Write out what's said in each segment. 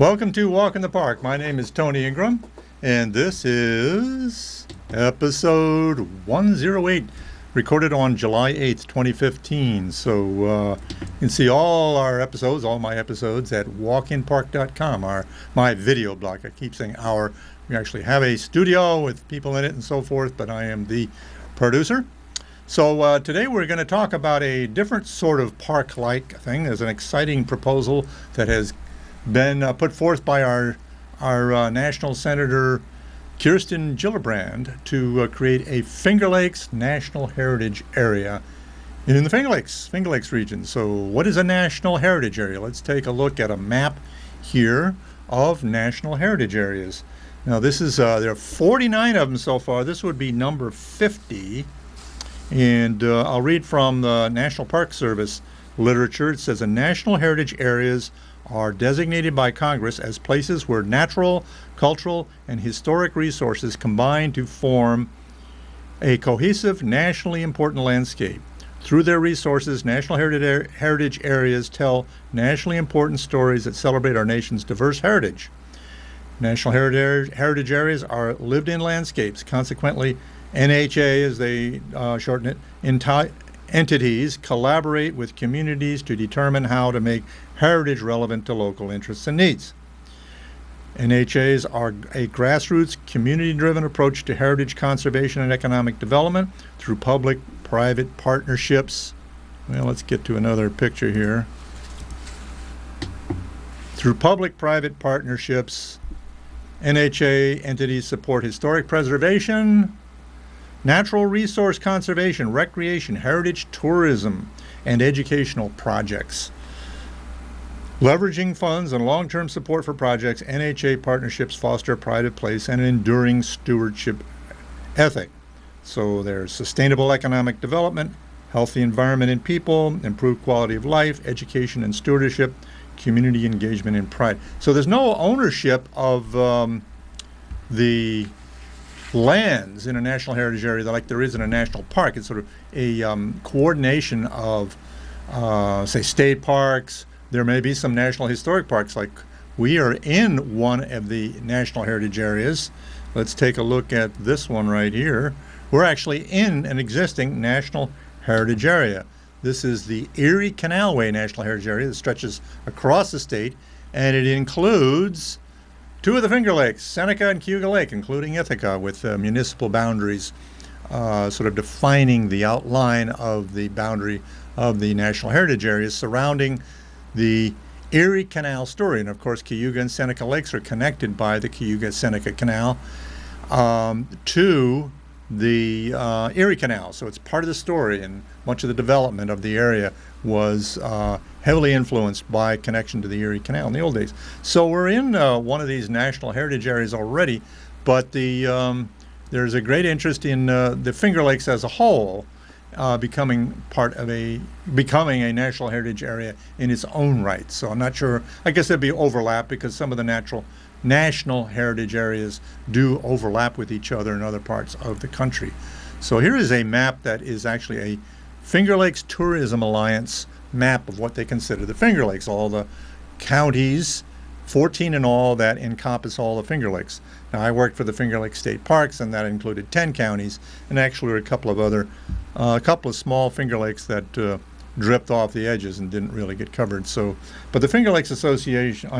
Welcome to Walk in the Park. My name is Tony Ingram, and this is episode 108, recorded on July 8th, 2015. So you can see all our episodes, all my episodes, at walkinpark.com, my video blog. I keep saying our. We actually have a studio with people in it and so forth, but I am the producer. So today we're going to talk about a different sort of park-like thing. There's an exciting proposal that has been put forth by our National Senator Kirsten Gillibrand to create a Finger Lakes National Heritage Area in the Finger Lakes region. So what is a National Heritage Area? Let's take a look at a map here of National Heritage Areas. Now this is, there are 49 of them so far. This would be number 50. And I'll read from the National Park Service literature. It says, National Heritage Areas are designated by Congress as places where natural, cultural, and historic resources combine to form a cohesive, nationally important landscape. Through their resources, National Heritage Areas tell nationally important stories that celebrate our nation's diverse heritage. National Heritage Areas are lived-in landscapes. Consequently, NHA, as they shorten it, entities collaborate with communities to determine how to make heritage relevant to local interests and needs. NHAs are a grassroots, community-driven approach to heritage conservation and economic development through public-private partnerships. Well, let's get to another picture here. Through public-private partnerships, NHA entities support historic preservation, natural resource conservation, recreation, heritage tourism, and educational projects. Leveraging funds and long-term support for projects, NHA partnerships foster a pride of place and an enduring stewardship ethic. So there's sustainable economic development, healthy environment and people, improved quality of life, education and stewardship, community engagement and pride. So there's no ownership of the lands in a National Heritage Area like there is in a national park. It's sort of a coordination of, say, state parks. There may be some national historic parks, like we are in one of the National Heritage Areas. Let's take a look at this one right here. We're actually in an existing National Heritage Area. This is the Erie Canalway National Heritage Area that stretches across the state, and it includes two of the Finger Lakes, Seneca and Cayuga Lake, including Ithaca, with municipal boundaries sort of defining the outline of the boundary of the National Heritage Areas surrounding the Erie Canal story. And of course, Cayuga and Seneca Lakes are connected by the Cayuga-Seneca Canal to the Erie Canal. So it's part of the story, and much of the development of the area was heavily influenced by connection to the Erie Canal in the old days. So we're in one of these National Heritage Areas already, but there's a great interest in the Finger Lakes as a whole becoming a National Heritage Area in its own right. So I'm not sure. I guess there'd be overlap because some of the National Heritage Areas do overlap with each other in other parts of the country. So here is a map that is actually a Finger Lakes Tourism Alliance map of what they consider the Finger Lakes, all the counties, 14 in all, that encompass all the Finger Lakes. Now, I worked for the Finger Lakes State Parks, and that included 10 counties, and actually there were a couple of small Finger Lakes that dripped off the edges and didn't really get covered. So, but the Finger Lakes Association,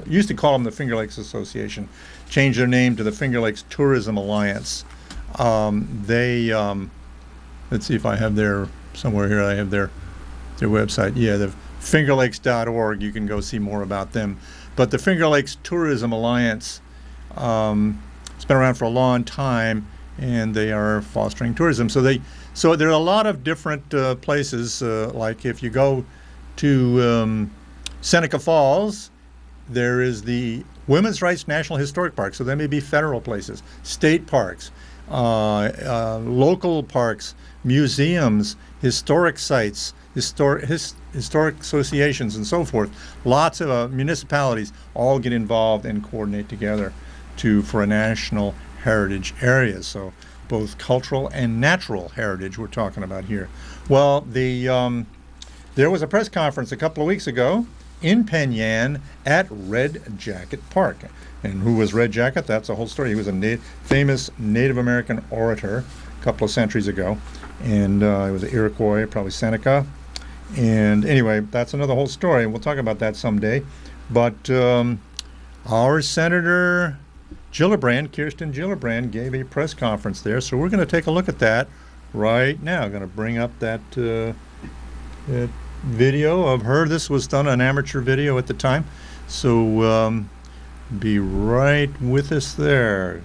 used to call them the Finger Lakes Association, changed their name to the Finger Lakes Tourism Alliance. Let's see if I have their, somewhere here I have their website. Yeah, the fingerlakes.org. You can go see more about them. But the Finger Lakes Tourism Alliance, it's been around for a long time, and they are fostering tourism. So there are a lot of different places, like if you go to Seneca Falls, there is the Women's Rights National Historic Park. So there may be federal places, state parks, local parks, museums, historic sites, historic associations, and so forth. Lots of municipalities all get involved and coordinate together for a national heritage area. So both cultural and natural heritage we're talking about here. Well, there was a press conference a couple of weeks ago, in Penn Yan at Red Jacket Park. And who was Red Jacket? That's a whole story. He was a famous Native American orator a couple of centuries ago. And he was an Iroquois, probably Seneca. And anyway, that's another whole story. We'll talk about that someday. But our Senator Gillibrand, Kirsten Gillibrand, gave a press conference there. So we're going to take a look at that right now. I'm going to bring up that video of her. This was done an amateur video at the time. So be right with us there.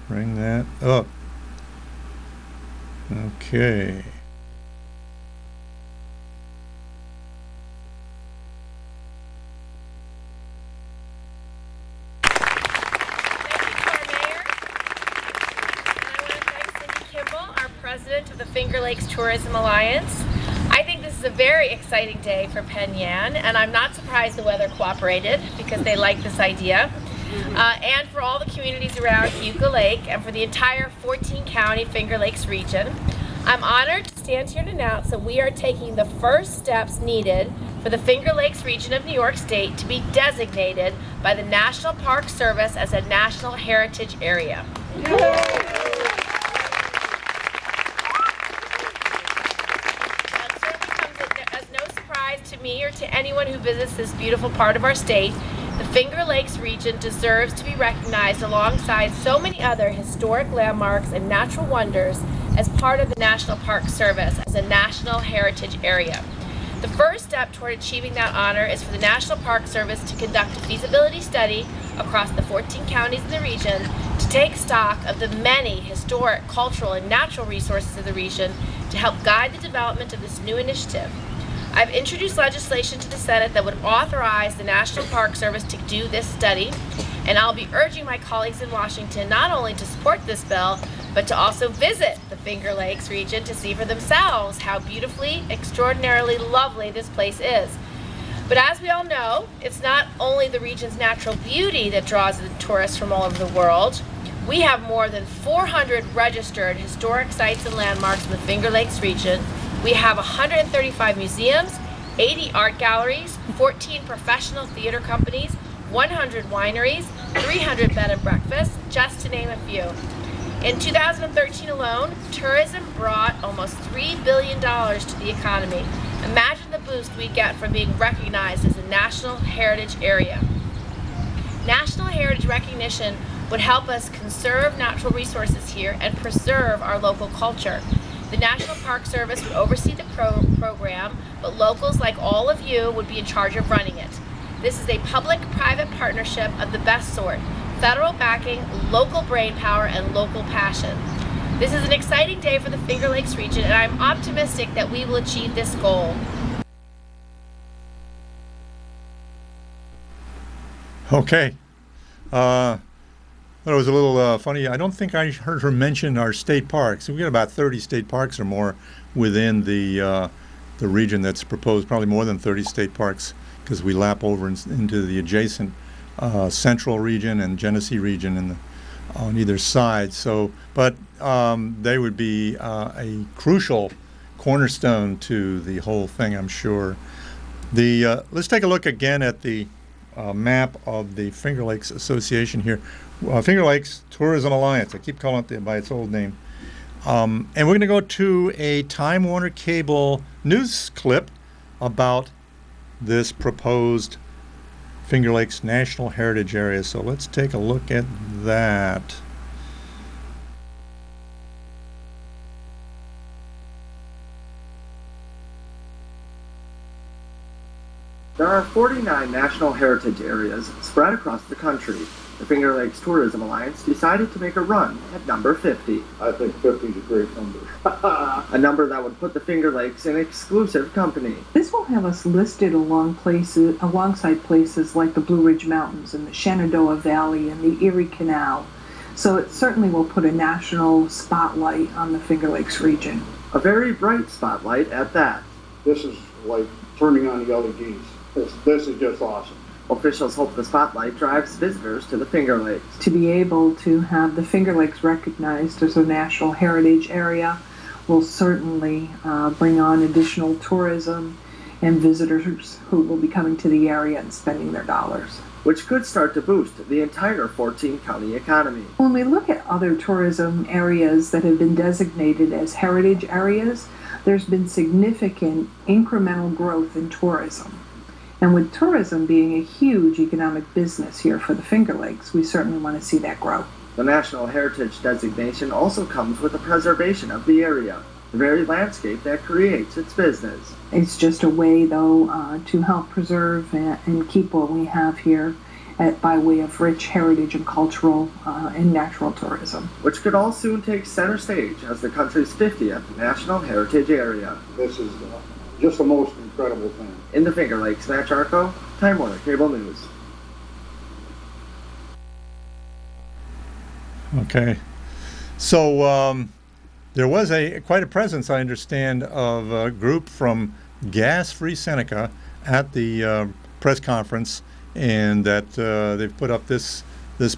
Bring that up. Okay. President of the Finger Lakes Tourism Alliance. I think this is a very exciting day for Penn Yan, and I'm not surprised the weather cooperated because they like this idea. And for all the communities around Otisco Lake and for the entire 14-county Finger Lakes region. I'm honored to stand here to announce that we are taking the first steps needed for the Finger Lakes region of New York State to be designated by the National Park Service as a National Heritage Area. To me or to anyone who visits this beautiful part of our state, the Finger Lakes region deserves to be recognized alongside so many other historic landmarks and natural wonders as part of the National Park Service as a National Heritage Area. The first step toward achieving that honor is for the National Park Service to conduct a feasibility study across the 14 counties in the region to take stock of the many historic, cultural, and natural resources of the region to help guide the development of this new initiative. I've introduced legislation to the Senate that would authorize the National Park Service to do this study, and I'll be urging my colleagues in Washington not only to support this bill, but to also visit the Finger Lakes region to see for themselves how beautifully, extraordinarily lovely this place is. But as we all know, it's not only the region's natural beauty that draws the tourists from all over the world. We have more than 400 registered historic sites and landmarks in the Finger Lakes region. We have 135 museums, 80 art galleries, 14 professional theater companies, 100 wineries, 300 bed and breakfasts, just to name a few. In 2013 alone, tourism brought almost $3 billion to the economy. Imagine the boost we get from being recognized as a National Heritage Area. National Heritage recognition would help us conserve natural resources here and preserve our local culture. The National Park Service would oversee the program, but locals like all of you would be in charge of running it. This is a public-private partnership of the best sort. Federal backing, local brainpower, and local passion. This is an exciting day for the Finger Lakes region, and I'm optimistic that we will achieve this goal. Okay. It was a little funny. I don't think I heard her mention our state parks. We got about 30 state parks or more within the region that's proposed. Probably more than 30 state parks because we lap over into the adjacent central region and Genesee region on either side. So, but they would be a crucial cornerstone to the whole thing, I'm sure. Let's take a look again at the map of the Finger Lakes Association here. Finger Lakes Tourism Alliance. I keep calling it by its old name. And we're going to go to a Time Warner Cable news clip about this proposed Finger Lakes National Heritage Area. So let's take a look at that. There are 49 National Heritage Areas spread across the country. The Finger Lakes Tourism Alliance decided to make a run at number 50. I think 50 is a great number. A number that would put the Finger Lakes in exclusive company. This will have us listed alongside places like the Blue Ridge Mountains and the Shenandoah Valley and the Erie Canal. So it certainly will put a national spotlight on the Finger Lakes region. A very bright spotlight at that. This is like turning on the LEDs. This is just awesome. Officials hope the spotlight drives visitors to the Finger Lakes. To be able to have the Finger Lakes recognized as a National Heritage Area will certainly bring on additional tourism and visitors who will be coming to the area and spending their dollars, which could start to boost the entire 14-county economy. When we look at other tourism areas that have been designated as heritage areas, there's been significant incremental growth in tourism. And with tourism being a huge economic business here for the Finger Lakes, we certainly want to see that grow. The National Heritage designation also comes with the preservation of the area, the very landscape that creates its business. It's just a way, though, to help preserve and keep what we have here by way of rich heritage and cultural and natural tourism, which could all soon take center stage as the country's 50th National Heritage Area. This is just the most incredible thing. In the Finger Lakes, Matt Charco, Time Warner Cable News. Okay. So there was quite a presence, I understand, of a group from Gas Free Seneca at the press conference, and that they've put up this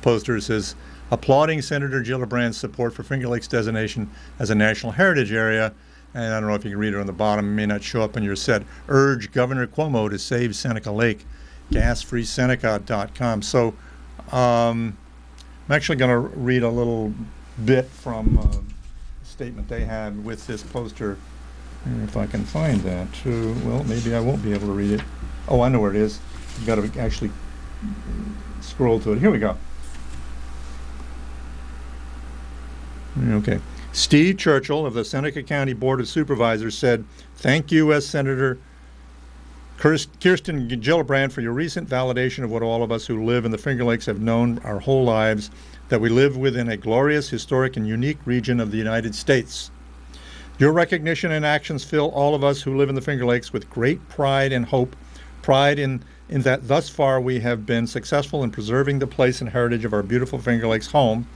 poster. It says, applauding Senator Gillibrand's support for Finger Lakes designation as a National Heritage Area. And I don't know if you can read it on the bottom. It may not show up on your set. Urge Governor Cuomo to save Seneca Lake. GasFreeSeneca.com. So I'm actually going to read a little bit from a statement they had with this poster. And if I can find that. Well, maybe I won't be able to read it. Oh, I know where it is. You've got to actually scroll to it. Here we go. Okay. Steve Churchill of the Seneca County Board of Supervisors said, "Thank you, U.S. Senator Kirsten Gillibrand, for your recent validation of what all of us who live in the Finger Lakes have known our whole lives, that we live within a glorious, historic, and unique region of the United States. Your recognition and actions fill all of us who live in the Finger Lakes with great pride and hope, pride in that thus far we have been successful in preserving the place and heritage of our beautiful Finger Lakes home,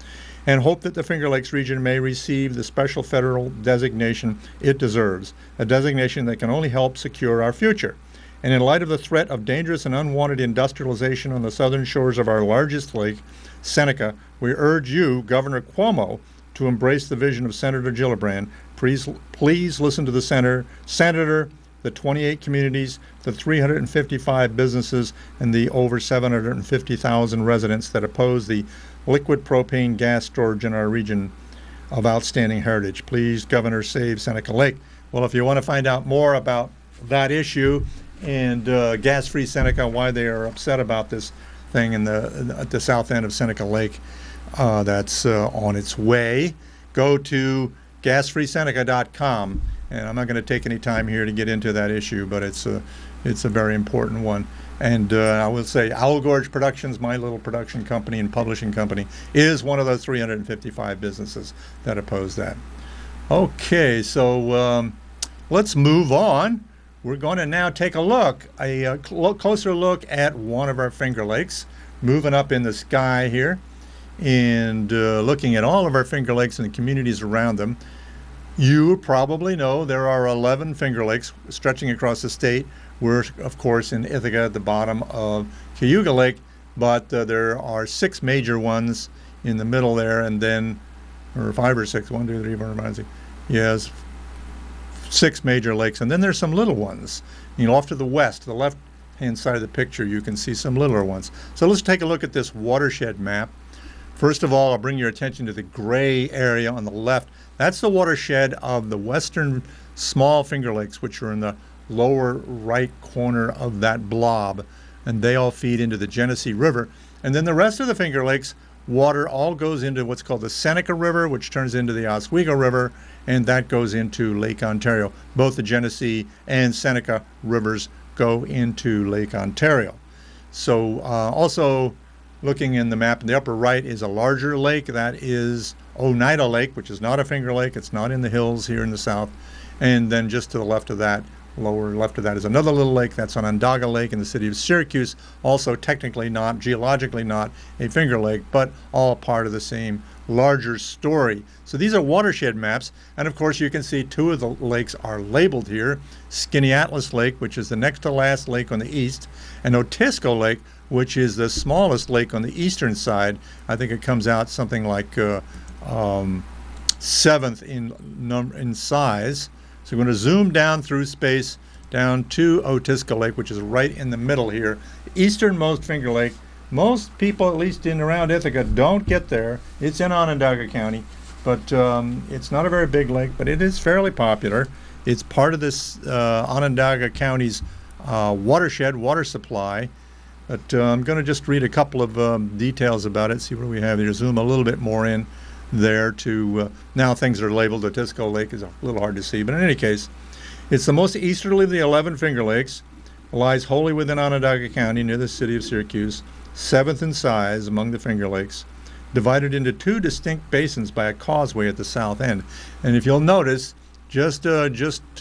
and hope that the Finger Lakes region may receive the special federal designation it deserves, a designation that can only help secure our future. And in light of the threat of dangerous and unwanted industrialization on the southern shores of our largest lake, Seneca, we urge you, Governor Cuomo, to embrace the vision of Senator Gillibrand. Please listen to the Senator, the 28 communities, the 355 businesses, and the over 750,000 residents that oppose the liquid propane gas storage in our region of outstanding heritage. Please, Governor, save Seneca Lake." Well, if you want to find out more about that issue and Gas Free Seneca, why they are upset about this thing at the south end of Seneca Lake, that's on its way, go to GasFreeSeneca.com. And I'm not going to take any time here to get into that issue, but it's a very important one. And I will say Owl Gorge Productions, my little production company and publishing company, is one of those 355 businesses that oppose that. Okay, so let's move on. We're going to now take a closer look at one of our Finger Lakes, moving up in the sky here, and looking at all of our Finger Lakes and the communities around them. You probably know there are 11 Finger Lakes stretching across the state. We're, of course, in Ithaca at the bottom of Cayuga Lake, but there are 6 major ones in the middle there, and then, or 5 or 6, 1, 2, 3, 4, 5, 6. Yes, 6 major lakes, and then there's some little ones. You know, off to the west, the left-hand side of the picture, you can see some littler ones. So let's take a look at this watershed map. First of all, I'll bring your attention to the gray area on the left. That's the watershed of the western small Finger Lakes, which are in the lower right corner of that blob, and they all feed into the Genesee River. And then the rest of the Finger Lakes water all goes into what's called the Seneca River, which turns into the Oswego River, and that goes into Lake Ontario. Both the Genesee and Seneca rivers go into Lake Ontario. So also looking in the map in the upper right is a larger lake. That is Oneida Lake, which is not a Finger Lake. It's not in the hills here in the south. And then just to the left of that, lower left of that, is another little lake. That's Onondaga Lake in the city of Syracuse. Also technically not, geologically not a Finger Lake, but all part of the same larger story. So these are watershed maps. And of course you can see 2 of the lakes are labeled here. Skinny Atlas Lake, which is the next to last lake on the east, and Otisco Lake, which is the smallest lake on the eastern side. I think it comes out something like 7th in size. So we're going to zoom down through space down to Otisco Lake, which is right in the middle here. Easternmost Finger Lake. Most people, at least in around Ithaca, don't get there. It's in Onondaga County, but it's not a very big lake, but it is fairly popular. It's part of this Onondaga County's watershed, water supply. But I'm going to just read a couple of details about it, see what we have here. Zoom a little bit more in there to, now things are labeled. Otisco Lake is a little hard to see, but in any case, it's the most easterly of the 11 Finger Lakes. It lies wholly within Onondaga County near the city of Syracuse, 7th in size among the Finger Lakes, divided into 2 distinct basins by a causeway at the south end. And if you'll notice, just to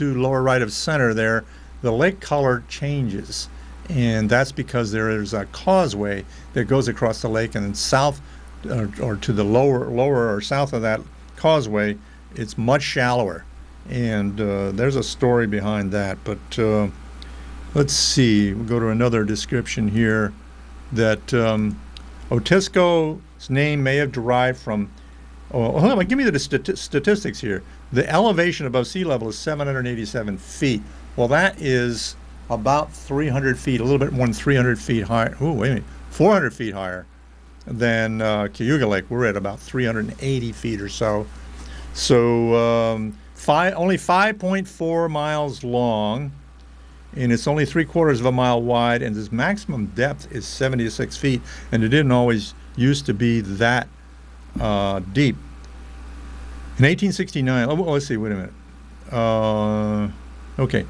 lower right of center there, the lake color changes. And that's because there is a causeway that goes across the lake, and then south or to the lower or south of that causeway, it's much shallower. And there's a story behind that. But let's see, we'll go to another description here that Otisco's name may have derived from, hold on, give me the statistics here. The elevation above sea level is 787 feet. Well, that is about 300 feet, a little bit more than 300 feet higher. Oh, wait a minute, 400 feet higher than Cayuga Lake. We're at about 380 feet or so. So only 5.4 miles long, and it's only 3/4 of a mile wide, and its maximum depth is 76 feet, and it didn't always used to be that deep. In 1869, let's see, wait a minute. Okay.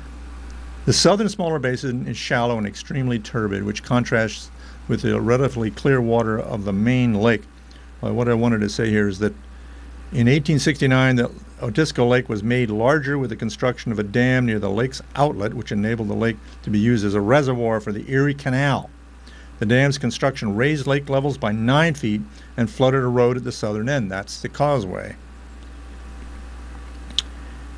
The southern smaller basin is shallow and extremely turbid, which contrasts with the relatively clear water of the main lake. What I wanted to say here is that in 1869, the Otisco Lake was made larger with the construction of a dam near the lake's outlet, which enabled the lake to be used as a reservoir for the Erie Canal. The dam's construction raised lake levels by 9 feet and flooded a road at the southern end. That's the causeway.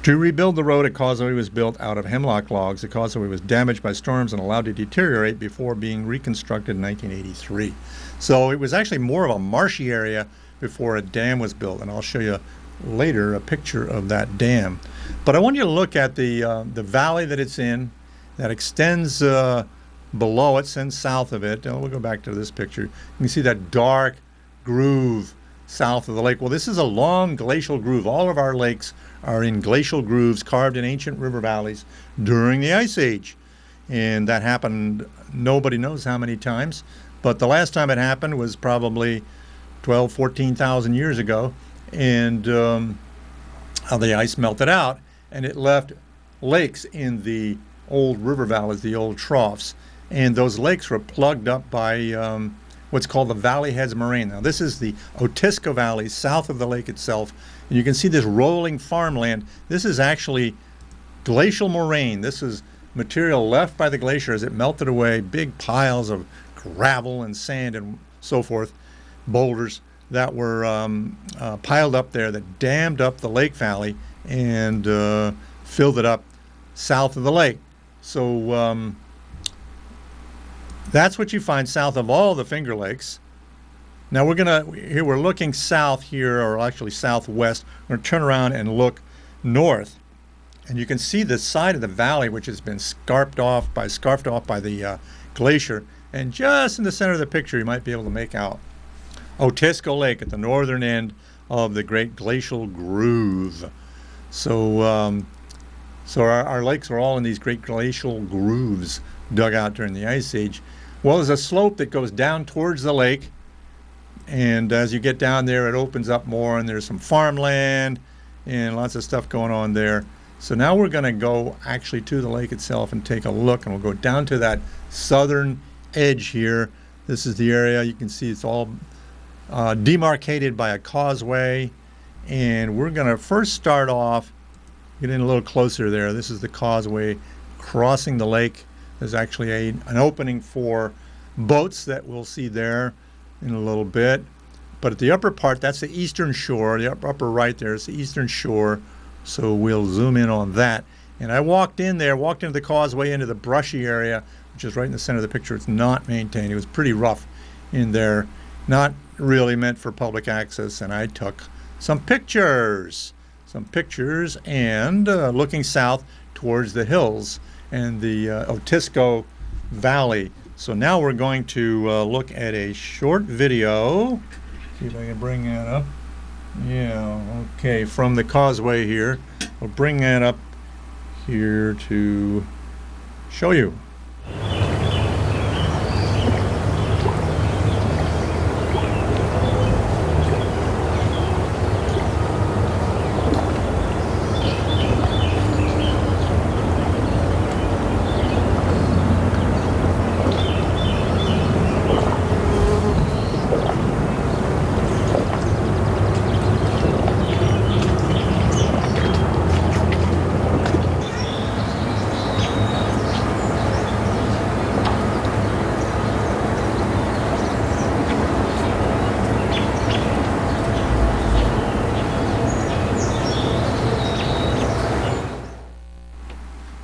To rebuild the road, a causeway was built out of hemlock logs. The causeway was damaged by storms and allowed to deteriorate before being reconstructed in 1983. So it was actually more of a marshy area before a dam was built, and I'll show you later a picture of that dam. But I want you to look at the valley that it's in, that extends below it, sends south of it. We'll go back to this picture. You can see that dark groove south of the lake. Well, this is a long glacial groove. All of our lakes are in glacial grooves carved in ancient river valleys during the Ice Age. And that happened, nobody knows how many times, but the last time it happened was probably 14,000 years ago. And the ice melted out, and it left lakes in the old river valleys, the old troughs. And those lakes were plugged up by what's called the Valley Heads Moraine. Now, this is the Otisco Valley, south of the lake itself. And you can see this rolling farmland. This is actually glacial moraine. This is material left by the glacier as it melted away, big piles of gravel and sand and so forth, boulders that were piled up there that dammed up the lake valley and filled it up south of the lake. So that's what you find south of all the Finger Lakes. Now we're looking south here, or actually southwest. We're going to turn around and look north, and you can see the side of the valley which has been scarfed off by the glacier. And just in the center of the picture, you might be able to make out Otisco Lake at the northern end of the Great Glacial Groove. So our lakes are all in these great glacial grooves dug out during the Ice Age. Well, there's a slope that goes down towards the lake, and as you get down there, it opens up more, and there's some farmland and lots of stuff going on there. So now we're going to go actually to the lake itself and take a look, and we'll go down to that southern edge here. This is the area. You can see it's all demarcated by a causeway, and we're going to first start off, get in a little closer there. This is the causeway crossing the lake. There's actually an opening for boats that we'll see there in a little bit. But at the upper part, that's the eastern shore. The upper right there is the eastern shore. So we'll zoom in on that. And I walked into the causeway, into the brushy area, which is right in the center of the picture. It's not maintained. It was pretty rough in there, not really meant for public access. And I took some pictures and looking south towards the hills. and the Otisco Valley. So now we're going to look at a short video. See if I can bring that up. Yeah, okay, from the causeway here. We'll bring that up here to show you.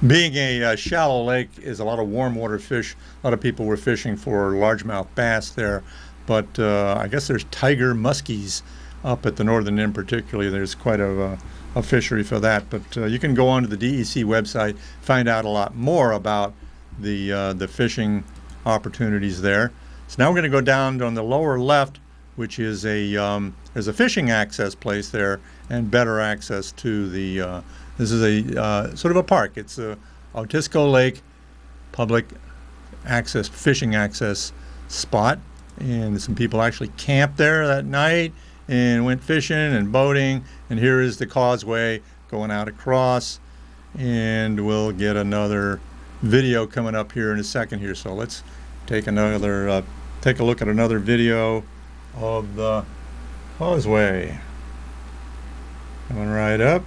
Being a shallow lake is a lot of warm water fish. A lot of people were fishing for largemouth bass there, but I guess there's tiger muskies up at the northern end particularly. There's quite a fishery for that, but you can go onto the DEC website, find out a lot more about the fishing opportunities there. So now we're going to go down on the lower left, which is there's a fishing access place there and better access to the this is a sort of a park. It's a Otisco Lake public access, fishing access spot. And some people actually camped there that night and went fishing and boating. And here is the causeway going out across. And we'll get another video coming up here in a second here. So let's take a look at another video of the causeway. Coming right up.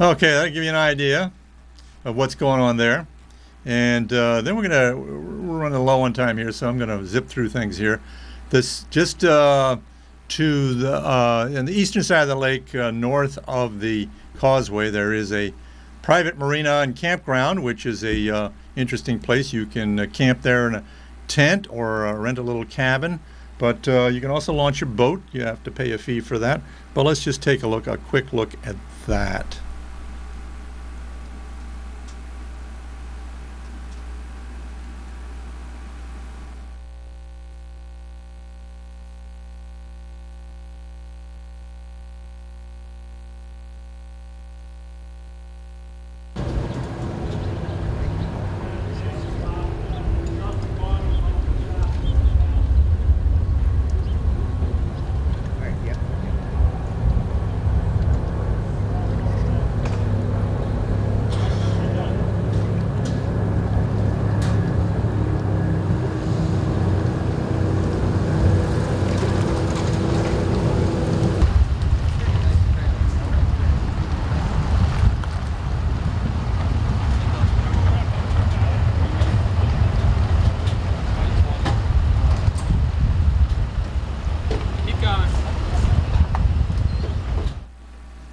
Okay, that'll give you an idea of what's going on there. And then we're running low on time here, so I'm gonna zip through things here. This just to the in the eastern side of the lake, north of the causeway, there is a private marina and campground, which is a interesting place. You can camp there in a tent or rent a little cabin, but you can also launch your boat. You have to pay a fee for that. But let's just take a quick look at that.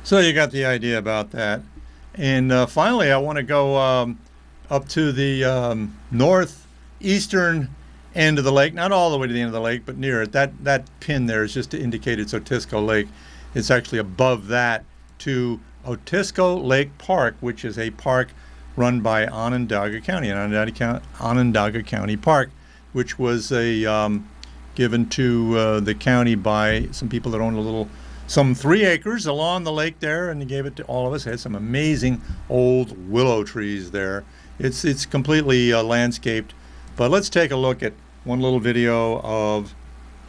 So you got the idea about that. And finally, I want to go up to the northeastern end of the lake, not all the way to the end of the lake, but near it. That pin there is just to indicate it's Otisco Lake. It's actually above that to Otisco Lake Park, which is a park run by Onondaga County, Onondaga County Park, which was given to the county by some people that owned some 3 acres along the lake there, and they gave it to all of us. It had some amazing old willow trees there. It's completely landscaped. But let's take a look at one little video of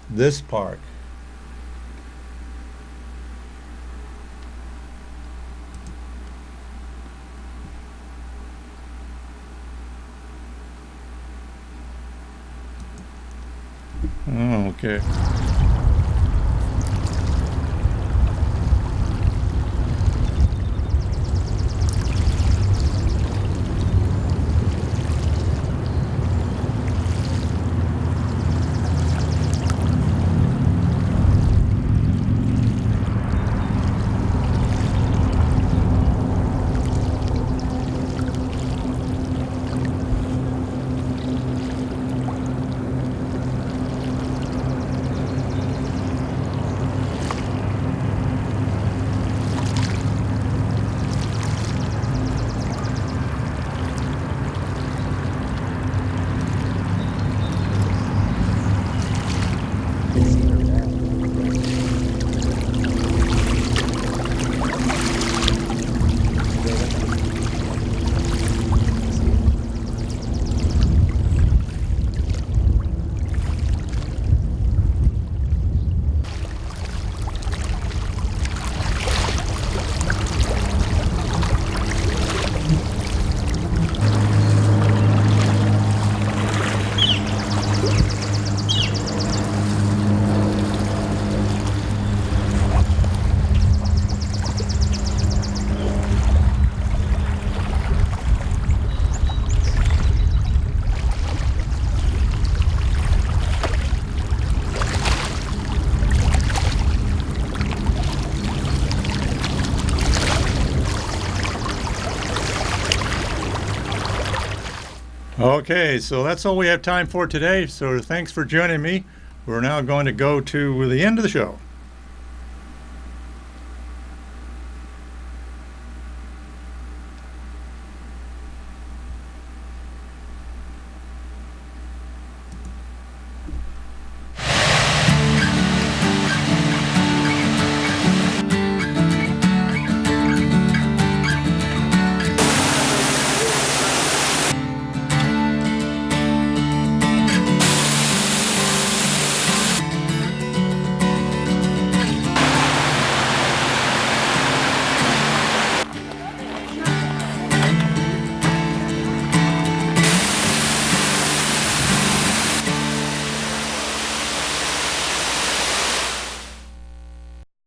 this park. Okay. Okay, so that's all we have time for today. So thanks for joining me. We're now going to go to the end of the show.